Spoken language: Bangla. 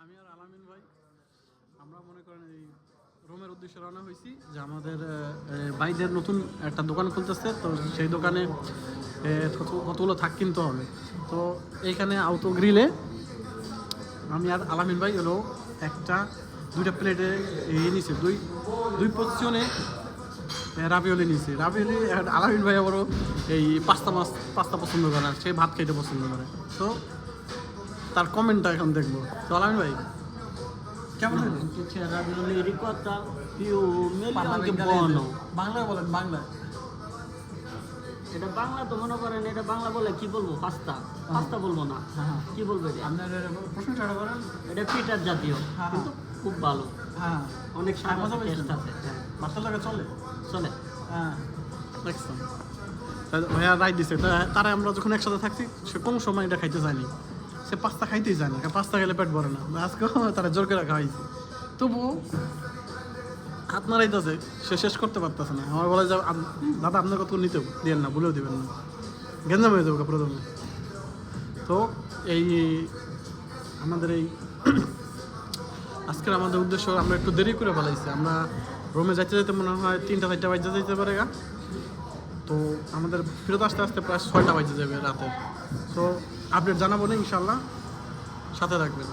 আমি আর আলামিন ভাই আমরা মনে করেন এই রোমের উদ্দেশ্যে রওনা হয়েছি যে আমাদের ভাইদের নতুন একটা দোকান খুলতেছে, তো সেই দোকানে কতগুলো থাক কিনতে হবে। তো এইখানে আউটো গ্রিলে আমি আর আলামিন ভাই হলো দুইটা প্লেটে নিয়েছি, দুই পজিশনে রাবিওলি নিয়েছি। রাবিওলি আলামিন ভাই আবারও এই পাস্তা পছন্দ করে না, সে ভাত খাইতে পছন্দ করে। তো তার কমেন্টটা এখন দেখবো। তো আলামিন ভাই কেমন হলো? Ravioli ricotta più meglio anche buono. বাংলায় বলেন, বাংলায়। এটা বাংলা তো মনে করেন, এটা বাংলা বলে কি বলবো, পাস্তা বলবো না, হ্যাঁ, কি বলবো এটা? আপনার প্রশ্নটা করেন। এটা পিঠার জাতীয়, হ্যাঁ, কিন্তু খুব ভালো, হ্যাঁ, অনেক স্বাদ মজা আছে, পাইছেন? টেস্ট আছে। হ্যাঁ, বাচ্চা লাগে চলে। চলে। হ্যাঁ, দেখছেন ভাইয়া রাইট দিছে। তারা আমরা যখন একসাথে থাকছি সে কোনো সময় এটা খাইতে যায়নি, সে পাস্তা খাইতেই জানি, পাস্তা খেলে পেট ভরে না। আজকেও তারা জোর করে খাওয়াইছে, তবু হাত মারাইতেছে, সে শেষ করতে পারতেছে না। আমার বলে যে দাদা আপনার কত নিতেও দিবেন না, ভুলেও দিবেন না, গেঞ্জাম হয়ে যাবে প্রথমে। তো এই আমাদের এই আজকের আমাদের উদ্দেশ্য, আমরা একটু দেরি করে ফেলাইছি। আমরা রোমে যাইতে যেতে মনে হয় 3টা-4টা বাজে যেতে পারে গা। তো আমাদের ফেরত আসতে আসতে প্রায় 6টা বাজে যাবে রাতে। তো আপডেট জানাবো না ইনশাল্লাহ, সাথে থাকবেন।